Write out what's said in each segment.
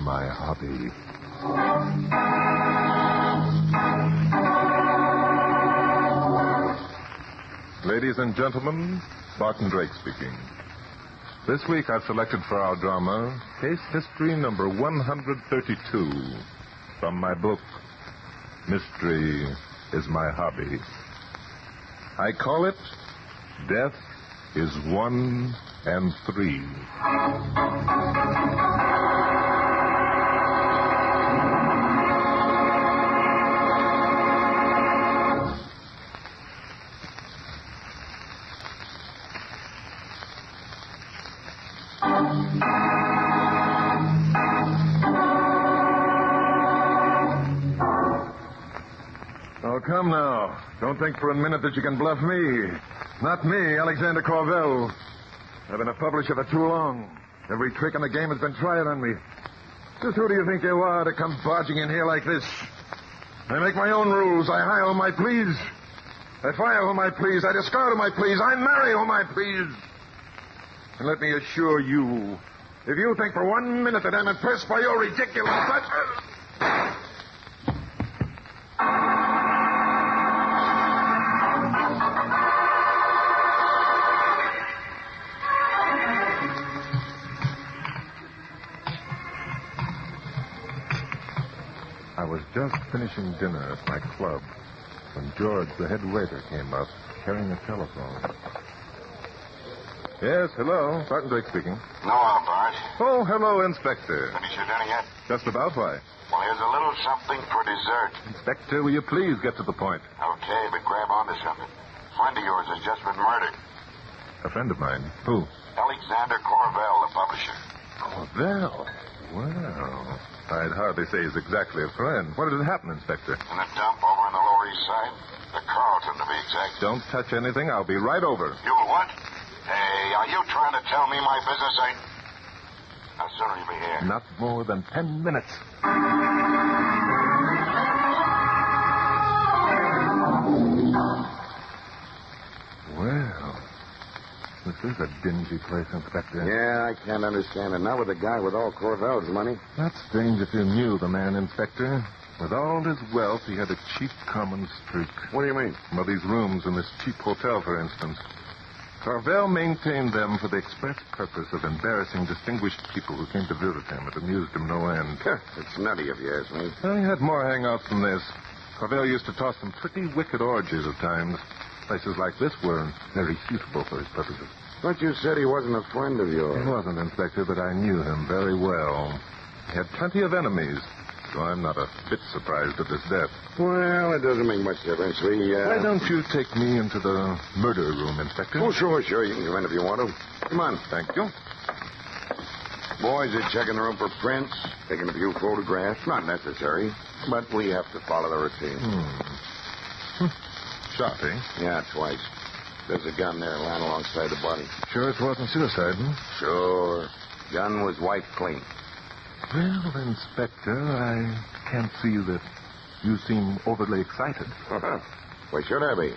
my hobby. Ladies and gentlemen, Barton Drake speaking. This week I've selected for our drama Case History number 132 from my book, Mystery is My Hobby. I call it Death is 1 and 3. Oh, come now. Don't think for a minute that you can bluff me. Not me, Alexander Corvell. I've been a publisher for too long. Every trick in the game has been tried on me. Just who do you think you are to come barging in here like this? I make my own rules. I hire whom I please. I fire whom I please. I discard whom I please. I marry whom I please. And let me assure you, if you think for 1 minute that I'm impressed by your ridiculous... I was just finishing dinner at my club when George, the head waiter, came up carrying a telephone. Yes, hello. Barton Drake speaking. No, Bart. Oh, hello, Inspector. Finished your dinner yet? Just about, why? Well, here's a little something for dessert. Inspector, will you please get to the point? Okay, but grab onto something. A friend of yours has just been murdered. A friend of mine. Who? Alexander Corvell, the publisher. Corvell? Well, I'd hardly say he's exactly a friend. What did it happen, Inspector? In a dump over on the Lower East Side. The Carlton, to be exact. Don't touch anything. I'll be right over. You what? Hey, are you trying to tell me my business ain't... How soon will you be here? Not more than 10 minutes. Well, this is a dingy place, Inspector. Yeah, I can't understand it. Not with a guy with all Corvell's money. That's strange if you knew the man, Inspector. With all his wealth, he had a cheap common streak. What do you mean? Well, these rooms in this cheap hotel, for instance. Carvel maintained them for the express purpose of embarrassing distinguished people who came to visit him. It amused him no end. It's nutty if you ask me. Well, he had more hangouts than this. Carvel used to toss some pretty wicked orgies at times. Places like this were very suitable for his purposes. But you said he wasn't a friend of yours. He wasn't, Inspector, but I knew him very well. He had plenty of enemies, so I'm not a bit surprised at his death. Well, it doesn't make much difference. Why don't you take me into the murder room, Inspector? Oh, sure. You can go in if you want to. Come on. Thank you. Boys are checking the room for prints, taking a few photographs. Not necessary, but we have to follow the routine. Shot, eh? Yeah, twice. There's a gun there lying alongside the body. Sure it wasn't suicide, hmm? Sure. Gun was wiped clean. Well, Inspector, I can't see that you seem overly excited. Why should I be?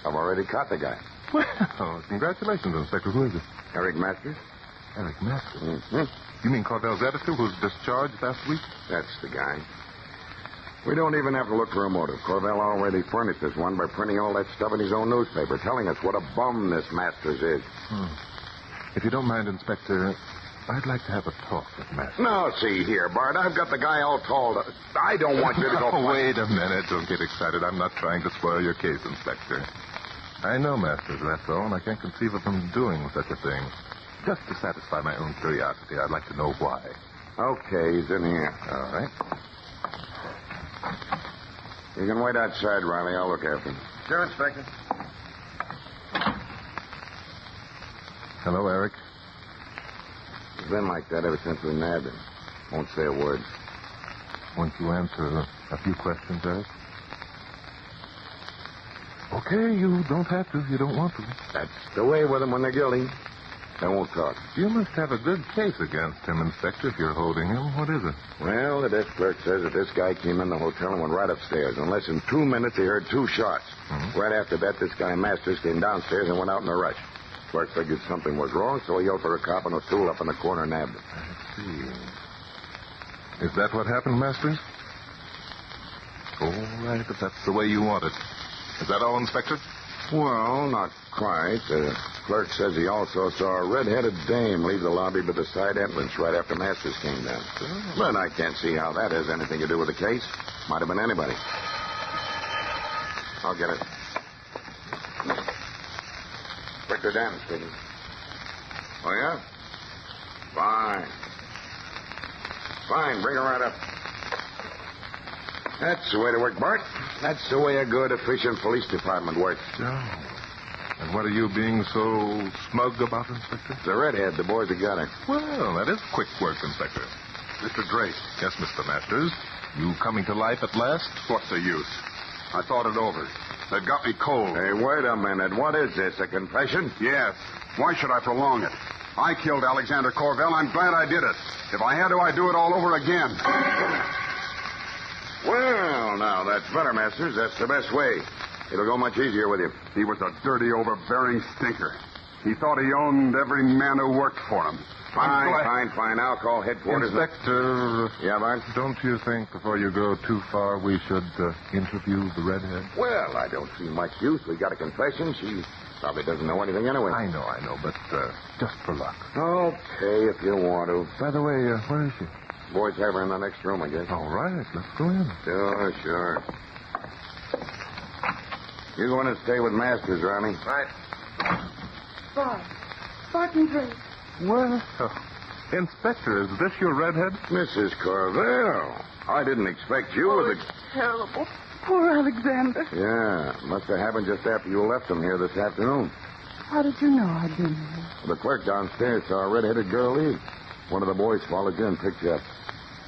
I've already caught the guy. Well, congratulations, Inspector. Who is it? Eric Masters? Eric Masters. Mm-hmm. You mean Carvel's editor who was discharged last week? That's the guy. We don't even have to look for a motive. Corvell already furnished us one by printing all that stuff in his own newspaper, telling us what a bum this Masters is. If you don't mind, Inspector, I'd like to have a talk with Masters. No, see here, Bart. I've got the guy all told. I don't want you to go... Oh, wait a minute. Don't get excited. I'm not trying to spoil your case, Inspector. I know Masters, that's all, and I can't conceive of him doing such a thing. Just to satisfy my own curiosity, I'd like to know why. Okay, he's in here. All right. You can wait outside, Riley. I'll look after him. Sure, Inspector. Hello, Eric. He's been like that ever since we nabbed him. Won't say a word. Won't you answer a few questions, Eric? Okay, you don't have to if you don't want to. That's the way with them when they're guilty. They won't talk. You must have a good case against him, Inspector, if you're holding him. What is it? Well, the desk clerk says that this guy came in the hotel and went right upstairs. In less than 2 minutes, he heard 2 shots. Mm-hmm. Right after that, this guy Masters came downstairs and went out in a rush. Clerk figured something was wrong, so he yelled for a cop, and O'Toole up in the corner nabbed him. I see. Is that what happened, Masters? All right, if that's the way you want it. Is that all, Inspector? Well, not quite. The clerk says he also saw a red-headed dame leave the lobby by the side entrance right after Masters came down. But I can't see how that has anything to do with the case. Might have been anybody. I'll get it. Inspector Dan speaking. Oh, yeah? Fine. Fine, bring her right up. That's the way to work, Bart. That's the way a good, efficient police department works. Oh. And what are you being so smug about, Inspector? The redhead, the boys have got her. Well, that is quick work, Inspector. Mr. Drake. Yes, Mr. Masters. You coming to life at last? What's the use? I thought it over. They've got me cold. Hey, wait a minute. What is this, a confession? Yes. Why should I prolong it? I killed Alexander Corvell. I'm glad I did it. If I had to, I'd do it all over again. Well, now, that's better, Masters. That's the best way. It'll go much easier with you. He was a dirty, overbearing stinker. He thought he owned every man who worked for him. Fine. I'll call headquarters. Inspector. Yeah, Bart? Don't you think before you go too far we should interview the redhead? Well, I don't see much use. We got a confession. She probably doesn't know anything anyway. I know, but just for luck. Okay, if you want to. By the way, where is she? Boys have her in the next room, I guess. All right, let's go in. Sure. You go in and stay with Masters, Ronnie. Right. Bart and Drake. Well, Inspector, is this your redhead? Mrs. Corvell. I didn't expect you with It's terrible. Poor Alexander. Yeah, must have happened just after you left him here this afternoon. How did you know I'd been here? The clerk downstairs saw a red-headed girl leave. One of the boys followed you and picked you up.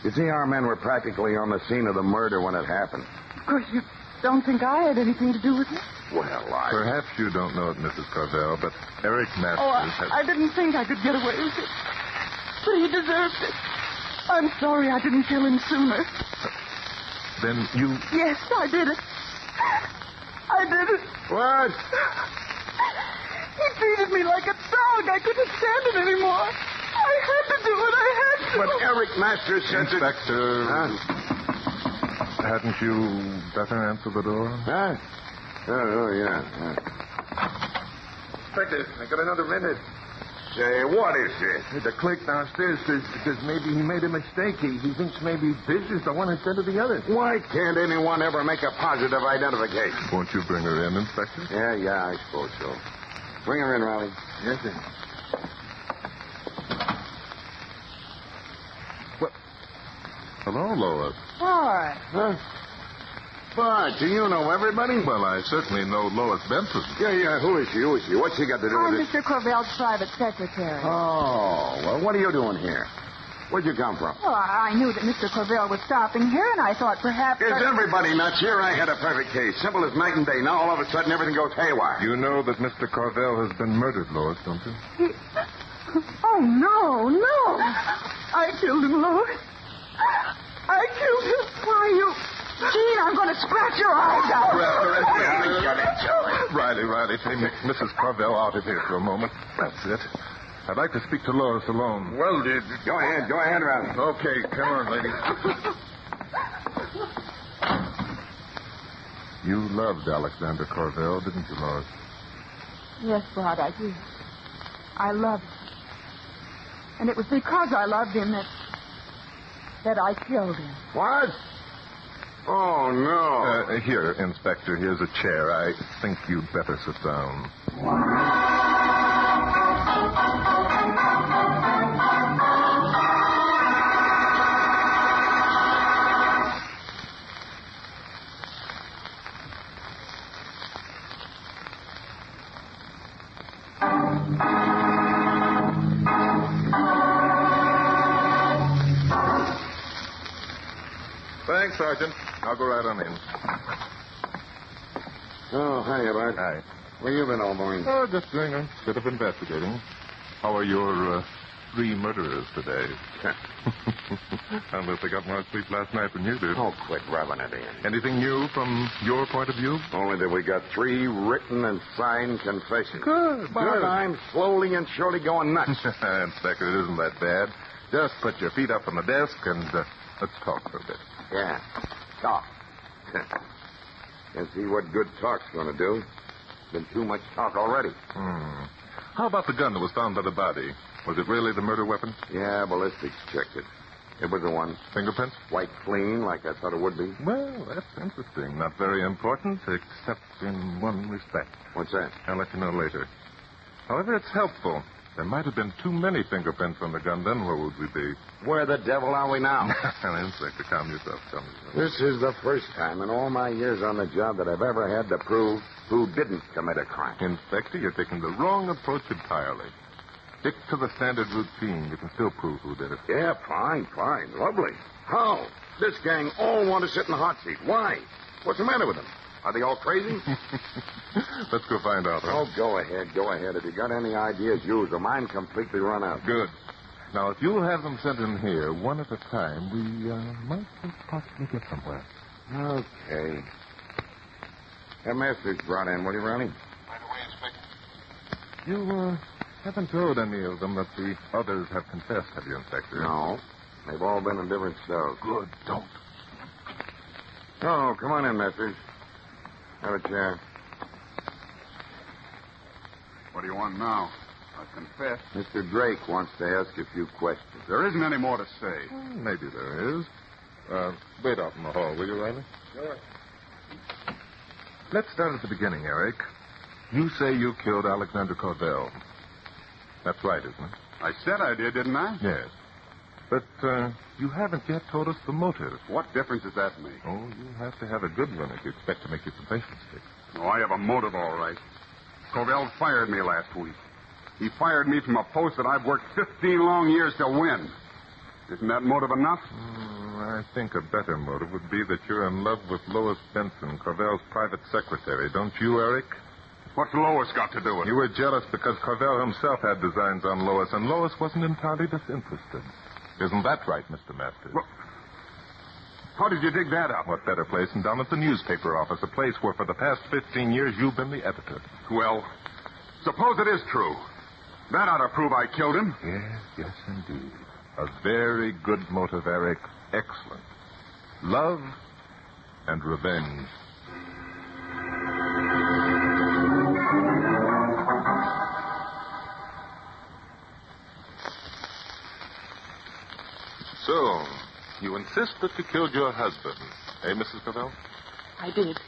You see, our men were practically on the scene of the murder when it happened. Of course, you don't think I had anything to do with it? Well, Perhaps you don't know it, Mrs. Carvel, but Eric Masters has... I didn't think I could get away with it. But he deserved it. I'm sorry I didn't kill him sooner. Then you... Yes, I did it. I did it. What? He treated me like a dog. I couldn't stand it anymore. I had to do it. I had to. But Eric Masters said that... Inspector... Huh? Hadn't you better answer the door? Huh? Yeah. Inspector, I got another minute. Say, what is this? The clerk downstairs says maybe he made a mistake. He thinks maybe this is the one instead of the other. Why can't anyone ever make a positive identification? Won't you bring her in, Inspector? Yeah, I suppose so. Bring her in, Riley. Yes, sir. What? Hello, Lois. Bart. Huh? Bart, do you know everybody? Well, I certainly know Lois Benson. Yeah. Who is she? What's she got to do I'm with it? Mr. Corvell's private secretary. Oh, well, what are you doing here? Where'd you come from? Well, I knew that Mr. Corvell was stopping here, and I thought perhaps... Is everybody nuts here? I had a perfect case. Simple as night and day. Now, all of a sudden, everything goes haywire. You know that Mr. Carvel has been murdered, Lois, don't you? Oh, no. I killed him, Lois. I killed him. Why, you... Gene, I'm going to scratch your eyes out. Riley, take Mrs. Carvel out of here for a moment. That's it. I'd like to speak to Lois alone. Well, go ahead, Riley. Okay, come on, ladies. You loved Alexander Carvel, didn't you, Lois? Yes, Bart, I did. I loved him. And it was because I loved him that I killed him. What? Oh, no. Here, Inspector, here's a chair. I think you'd better sit down. Thanks, Sergeant. I'll go right on in. Oh, hiya, Bart. Hi. Where you been all morning? Oh, just doing a bit of investigating. How are your 3 murderers today? Unless they got more sleep last night than you did. Oh, quit rubbing it in. Anything new from your point of view? Only that we got 3 written and signed confessions. Good. But I'm slowly and surely going nuts. Inspector, it isn't that bad. Just put your feet up on the desk and Let's talk for a bit. Yeah. Talk. Can't see what good talk's going to do. Been too much talk already. How about the gun that was found by the body? Was it really the murder weapon? Yeah, ballistics checked it. It was the one. Fingerprints? White clean, like I thought it would be. Well, that's interesting. Not very important, except in one respect. What's that? I'll let you know later. However, it's helpful. There might have been too many fingerprints on the gun. Then where would we be? Where the devil are we now? Inspector, calm yourself. This is the first time in all my years on the job that I've ever had to prove who didn't commit a crime. Inspector, you're taking the wrong approach entirely. Stick to the standard routine. You can still prove who did it. Yeah, fine. Lovely. How? This gang all want to sit in the hot seat. Why? What's the matter with them? Are they all crazy? Let's go find out. Huh? Oh, go ahead. If you got any ideas, use them. Mine completely run out. Good. Now, if you'll have them sent in here one at a time, we might possibly get somewhere. Okay. That master's brought in, will you, Ronnie? Right away, Inspector. You haven't told any of them that the others have confessed, have you, Inspector? No. They've all been in different cells. Good. Don't. Oh, come on in, Masters. Have a chair. What do you want now? I confess. Mr. Drake wants to ask a few questions. There isn't any more to say. Maybe there is. Wait out in the hall, will you, Riley? Sure. Let's start at the beginning, Eric. You say you killed Alexander Corvell. That's right, isn't it? I said I did, didn't I? Yes. But you haven't yet told us the motive. What difference does that make? Oh, you have to have a good one if you expect to make your confession stick. Oh, I have a motive, all right. Corvell fired me last week. He fired me from a post that I've worked 15 long years to win. Isn't that motive enough? I think a better motive would be that you're in love with Lois Benson, Corvell's private secretary. Don't you, Eric? What's Lois got to do with it? You were jealous because Corvell himself had designs on Lois, and Lois wasn't entirely disinterested. Isn't that right, Mr. Masters? Well, how did you dig that up? What better place than down at the newspaper office, a place where for the past 15 years you've been the editor? Well, suppose it is true. That ought to prove I killed him. Yes, indeed. A very good motive, Eric. Excellent. Love and revenge. So, you insist that you killed your husband, eh, Mrs. Corvell? I did.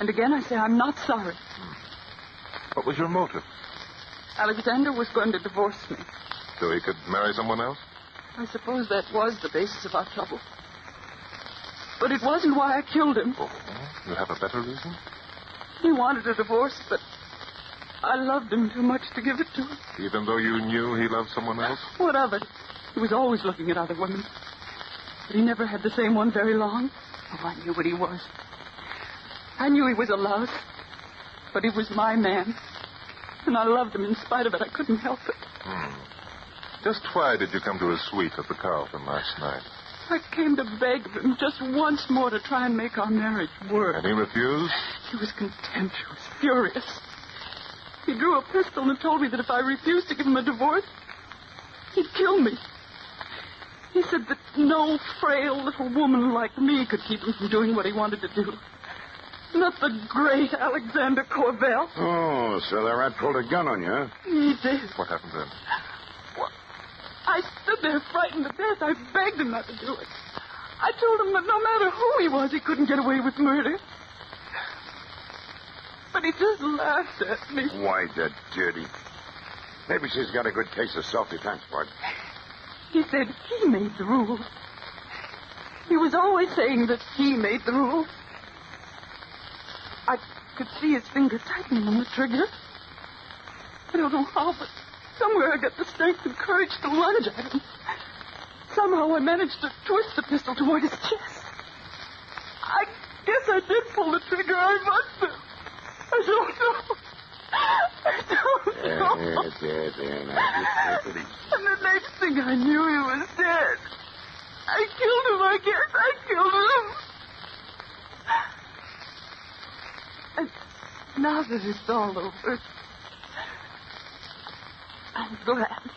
And again, I say I'm not sorry. What was your motive? Alexander was going to divorce me. So he could marry someone else? I suppose that was the basis of our trouble. But it wasn't why I killed him. Oh, you have a better reason? He wanted a divorce, but I loved him too much to give it to him. Even though you knew he loved someone else? What of it? He was always looking at other women. But he never had the same one very long. Oh, I knew what he was. I knew he was a louse. But he was my man. And I loved him in spite of it. I couldn't help it. Just why did you come to his suite at the Carlton last night? I came to beg of him just once more to try and make our marriage work. And he refused? He was contemptuous, furious. He drew a pistol and told me that if I refused to give him a divorce, he'd kill me. He said that no frail little woman like me could keep him from doing what he wanted to do. Not the great Alexander Corvell. Oh, so the rat pulled a gun on you, huh? He did. What happened then? I stood there frightened to death. I begged him not to do it. I told him that no matter who he was, he couldn't get away with murder. But he just laughed at me. Why, that dirty. Maybe she's got a good case of self-defense, Bud. He said he made the rules. He was always saying that he made the rules. I could see his finger tightening on the trigger. I don't know how, but somewhere I got the strength and courage to lunge at him. Somehow I managed to twist the pistol toward his chest. I guess I did pull the trigger. I must have. I don't know. There. Now, just take it easy. And the next thing I knew, he was dead. I killed him, I guess. I killed him. And now that it's all over, I'm glad.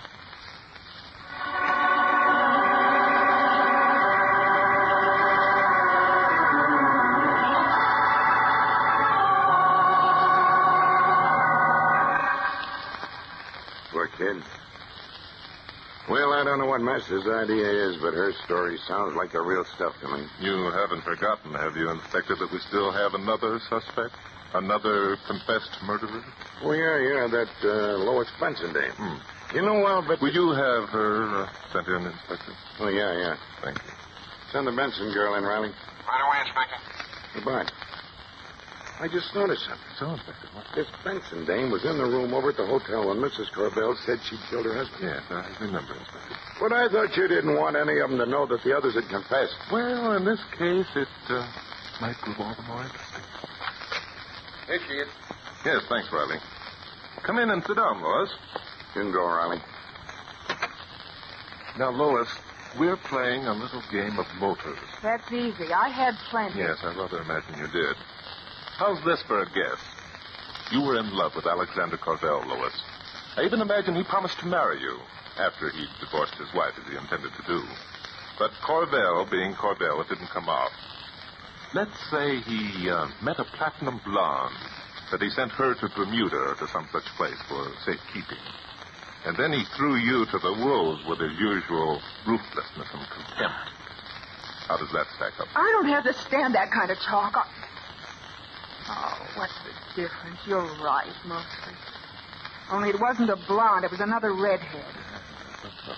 Well, I don't know what Master's idea is, but her story sounds like the real stuff to me. You haven't forgotten, have you, Inspector, that we still have another suspect? Another confessed murderer? Oh, yeah, that Lois Benson dame. You know, well, but... Will you have her sent in, Inspector? Oh, yeah. Thank you. Send the Benson girl in, Riley. Right away, Inspector. Goodbye. I just noticed something. So, Inspector, what? This Benson dame was in the room over at the hotel when Mrs. Corbell said she'd killed her husband. Yes, I remember, Inspector. But I thought you didn't want any of them to know that the others had confessed. Well, in this case, it might prove all the more interesting. Here she is. Yes, thanks, Riley. Come in and sit down, Lois. You can go, Riley. Now, Lois, we're playing a little game of motors. That's easy. I had plenty. Yes, I rather imagine you did. How's this for a guess? You were in love with Alexander Carvel, Lois. I even imagine he promised to marry you after he'd divorced his wife, as he intended to do. But Carvel, being Carvel, it didn't come off. Let's say he met a platinum blonde, that he sent her to Bermuda or to some such place for safekeeping. And then he threw you to the wolves with his usual ruthlessness and contempt. How does that stack up? I don't have to stand that kind of talk. Oh, what's the difference? You're right, mostly. Only it wasn't a blonde. It was another redhead.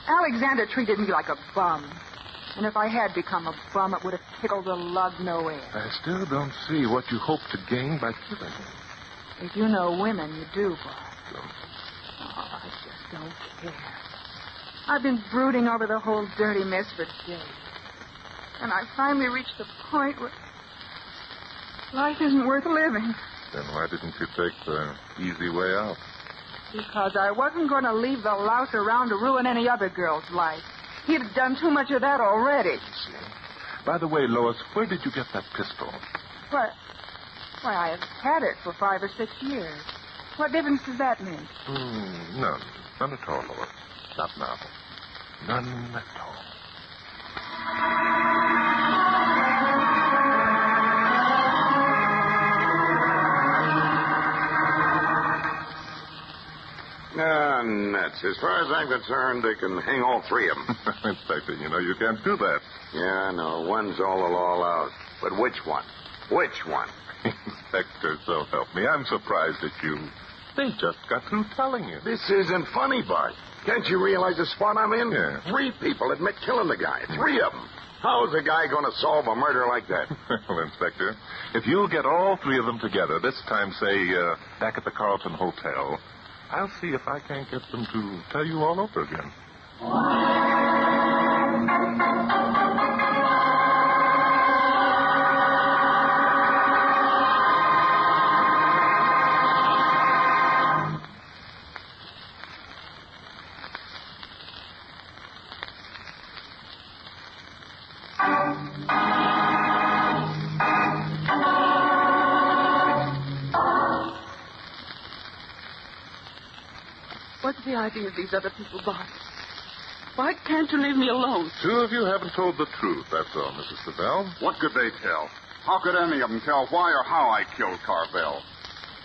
Alexander treated me like a bum. And if I had become a bum, it would have tickled the lug no end. I still don't see what you hope to gain by killing him. If you know women, you do, Bart. Oh, I just don't care. I've been brooding over the whole dirty mess for days. And I finally reached the point where life isn't worth living. Then why didn't you take the easy way out? Because I wasn't going to leave the louse around to ruin any other girl's life. He'd have done too much of that already. By the way, Lois, where did you get that pistol? Why, I have had it for 5 or 6 years. What difference does that make? None. None at all, Lois. Not now. None at all. Nuts. As far as I'm concerned, they can hang all three of them. Inspector, you know you can't do that. Yeah, I know. One's all the law allows. But which one? Which one? Inspector, so help me. I'm surprised at you. They just got through telling you. This isn't funny, Bart. Can't you realize the spot I'm in? Yeah. 3 people admit killing the guy. 3 of them. How's a guy going to solve a murder like that? Well, Inspector, if you'll get all 3 of them together, this time, say, back at the Carlton Hotel, I'll see if I can't get them to tell you all over again. What's the idea of these other people, Bart? Why can't you leave me alone? 2 of you haven't told the truth, that's all, Mrs. Savell. What could they tell? How could any of them tell why or how I killed Carvel?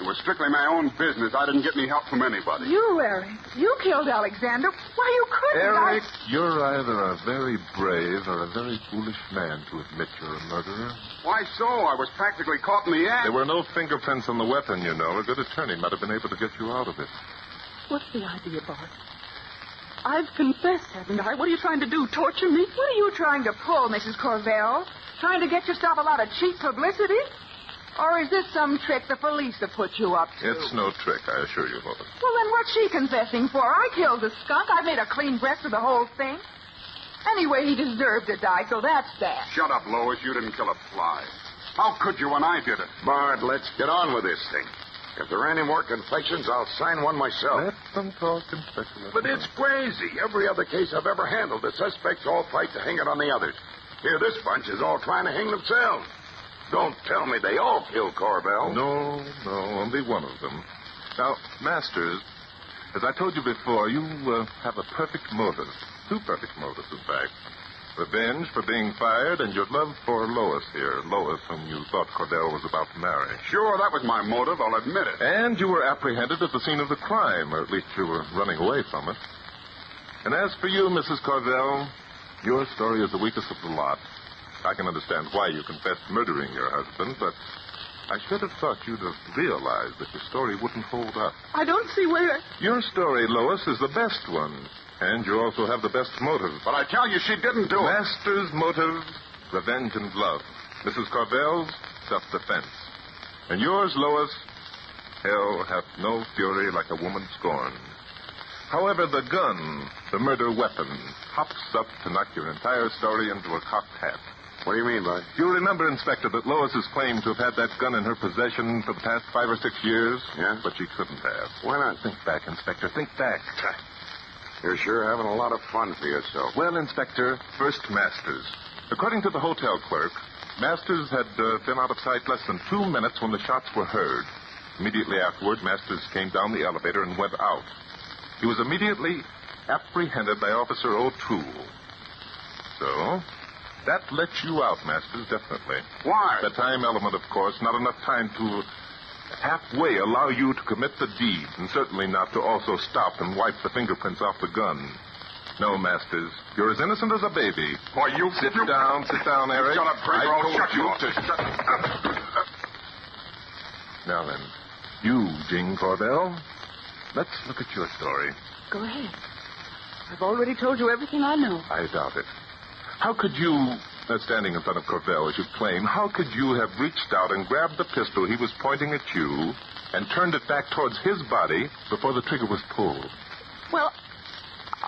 It was strictly my own business. I didn't get any help from anybody. You, Eric. You killed Alexander. Why, you couldn't. Eric, you're either a very brave or a very foolish man to admit you're a murderer. Why so? I was practically caught in the act. There were no fingerprints on the weapon, you know. A good attorney might have been able to get you out of it. What's the idea, Bart? I've confessed, haven't I? What are you trying to do, torture me? What are you trying to pull, Mrs. Corvell? Trying to get yourself a lot of cheap publicity? Or is this some trick the police have put you up to? It's no trick, I assure you, Lois. Well, then what's she confessing for? I killed the skunk. I made a clean breast of the whole thing. Anyway, he deserved to die, so that's that. Shut up, Lois. You didn't kill a fly. How could you when I did it? Bart, let's get on with this thing. If there are any more confessions, I'll sign one myself. Let them talk, Inspector. But it's crazy. Every other case I've ever handled, the suspects all fight to hang it on the others. Here, this bunch is all trying to hang themselves. Don't tell me they all killed Corbell. No, only one of them. Now, Masters, as I told you before, you have a perfect motive. 2 perfect motives, in fact. Revenge for being fired and your love for Lois here. Lois, whom you thought Cordell was about to marry. Sure, that was my motive. I'll admit it. And you were apprehended at the scene of the crime, or at least you were running away from it. And as for you, Mrs. Cordell, your story is the weakest of the lot. I can understand why you confessed murdering your husband, but I should have thought you'd have realized that your story wouldn't hold up. I don't see where... Your story, Lois, is the best one. And you also have the best motive. But I tell you, she didn't do it. Master's motive, revenge and love. Mrs. Cordell's, self-defense. And yours, Lois, hell hath no fury like a woman scorned. However, the gun, the murder weapon, hops up to knock your entire story into a cocked hat. What do you mean, Bud? You remember, Inspector, that Lois has claimed to have had that gun in her possession for the past 5 or 6 years? Yeah? But she couldn't have. Why not? Think back, Inspector. Think back. You're sure having a lot of fun for yourself. Well, Inspector, first Masters. According to the hotel clerk, Masters had been out of sight less than 2 minutes when the shots were heard. Immediately afterward, Masters came down the elevator and went out. He was immediately apprehended by Officer O'Toole. So, that lets you out, Masters, definitely. Why? The time element, of course, not enough time to halfway allow you to commit the deed, and certainly not to also stop and wipe the fingerprints off the gun. No, Masters, you're as innocent as a baby. Why, you... Sit down, Eric. Shut up, Frank, or I'll shut you up. to shut up. Now then, you, Jean Cordell, let's look at your story. Go ahead. I've already told you everything I know. I doubt it. How could you, standing in front of Cordell as you claim, how could you have reached out and grabbed the pistol he was pointing at you and turned it back towards his body before the trigger was pulled? Well,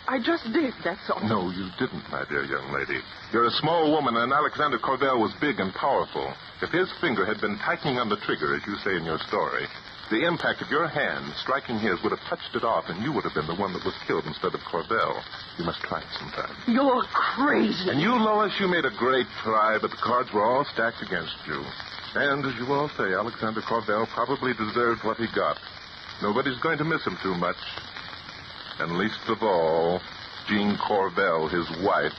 I just did, that's all. No, you didn't, my dear young lady. You're a small woman, and Alexander Cordell was big and powerful. If his finger had been tightening on the trigger, as you say in your story, the impact of your hand striking his would have touched it off, and you would have been the one that was killed instead of Cordell. You must try it sometime. You're crazy. And you, Lois, you made a great try, but the cards were all stacked against you. And, as you all say, Alexander Cordell probably deserved what he got. Nobody's going to miss him too much. And least of all, Jean Cordell, his wife,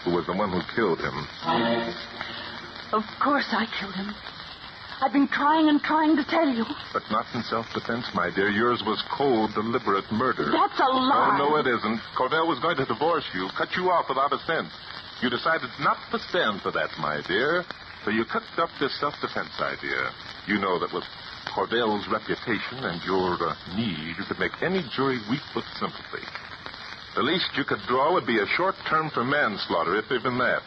who was the one who killed him. Of course I killed him. I've been trying and trying to tell you. But not in self-defense, my dear. Yours was cold, deliberate murder. That's a lie. Oh, no, it isn't. Cordell was going to divorce you, cut you off without a cent. You decided not to stand for that, my dear, so you cooked up this self-defense idea. You know that with Cordell's reputation and your need, you could make any jury weep with sympathy. The least you could draw would be a short term for manslaughter, if even that.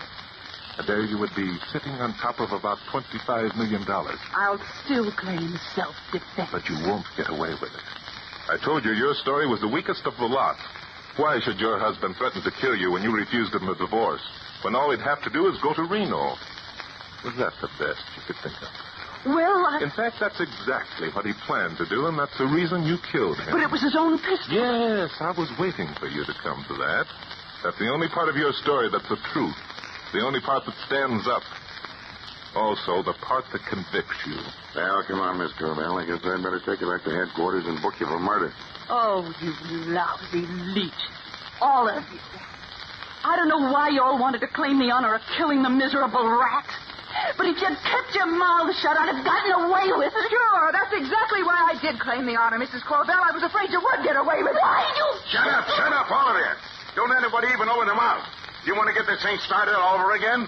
And there you would be sitting on top of about $25 million. I'll still claim self-defense. But you won't get away with it. I told you your story was the weakest of the lot. Why should your husband threaten to kill you when you refused him a divorce, when all he'd have to do is go to Reno? Was that the best you could think of? Well, In fact, that's exactly what he planned to do, and that's the reason you killed him. But it was his own pistol. Yes, I was waiting for you to come to that. That's the only part of your story that's the truth. The only part that stands up. Also, the part that convicts you. Well, come on, Miss Cordell. I guess I'd better take you back to headquarters and book you for murder. Oh, you lousy leech. All of you. I don't know why you all wanted to claim the honor of killing the miserable rat. But if you'd kept your mouth shut, I'd have gotten away with it. Sure, that's exactly why I did claim the honor, Mrs. Cordell. I was afraid you would get away with it. Why, you... Shut up, all of you. Don't anybody even open their mouth. You want to get this thing started all over again?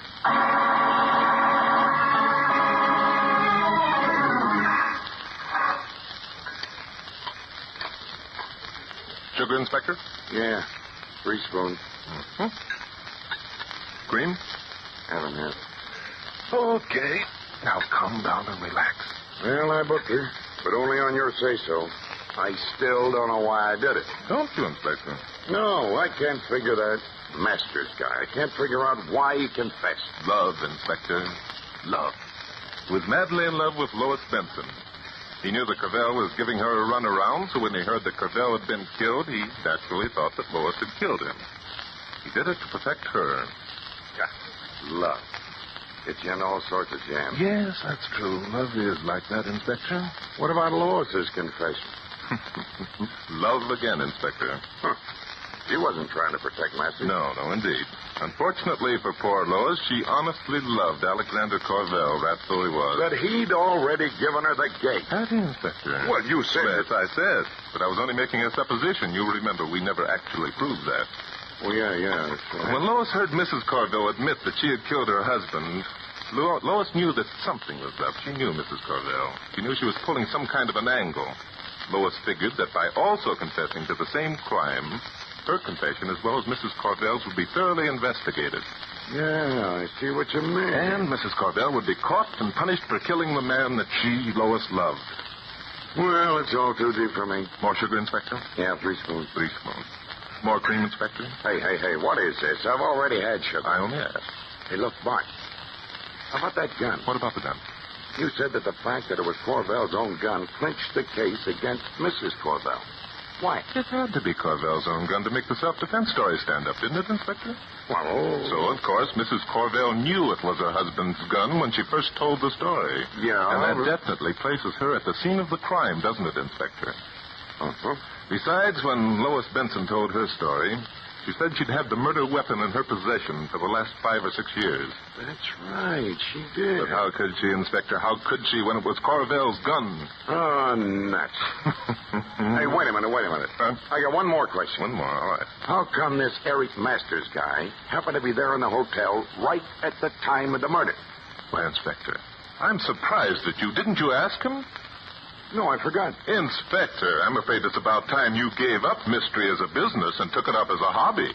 Sugar, Inspector? Yeah. 3 spoons. Mm-hmm. Cream? Haven't had. Okay. Now calm down and relax. Well, I booked her, but only on your say-so. I still don't know why I did it. Don't you, Inspector? No, I can't figure that Masters guy. I can't figure out why he confessed. Love, Inspector. Love. He was madly in love with Lois Benson. He knew that Cordell was giving her a run around, so when he heard that Cordell had been killed, he naturally thought that Lois had killed him. He did it to protect her. Love. Gets you in all sorts of jams. Yes, that's true. Love is like that, Inspector. What about Lois's confession? Love again, Inspector. Huh. She wasn't trying to protect Masters. No, indeed. Unfortunately for poor Lois, she honestly loved Alexander Corvell, that's who he was. But he'd already given her the gate. Had he, Inspector? Well, you said Yes, I said. But I was only making a supposition. You remember, we never actually proved that. Well, yeah. That's right. When Lois heard Mrs. Corvell admit that she had killed her husband, Lois knew that something was up. She knew Mrs. Corvell. She knew she was pulling some kind of an angle. Lois figured that by also confessing to the same crime, her confession, as well as Mrs. Corvell's, would be thoroughly investigated. Yeah, I see what you mean. And Mrs. Corvell would be caught and punished for killing the man that she, Lois, loved. Well, it's all too deep for me. More sugar, Inspector? Yeah, 3 spoons. 3 spoons. More cream, Inspector? Hey, what is this? I've already had sugar. I only asked. Hey, look, Bart. How about that gun? What about the gun? You said that the fact that it was Corvell's own gun clinched the case against Mrs. Corvell. Why? It had to be Corvell's own gun to make the self-defense story stand up, didn't it, Inspector? Well, So, of course, Mrs. Corvell knew it was her husband's gun when she first told the story. Yeah. And that definitely places her at the scene of the crime, doesn't it, Inspector? Uh-huh. Besides, when Lois Benson told her story, she said she'd had the murder weapon in her possession for the last 5 or 6 years. That's right, she did. But how could she, Inspector? How could she when it was Corvell's gun? Oh, nuts. Hey, wait a minute. Huh? I got one more question. One more, all right. How come this Eric Masters guy happened to be there in the hotel right at the time of the murder? Why, Inspector, I'm surprised at you. Didn't you ask him? No, I forgot. Inspector, I'm afraid it's about time you gave up mystery as a business and took it up as a hobby.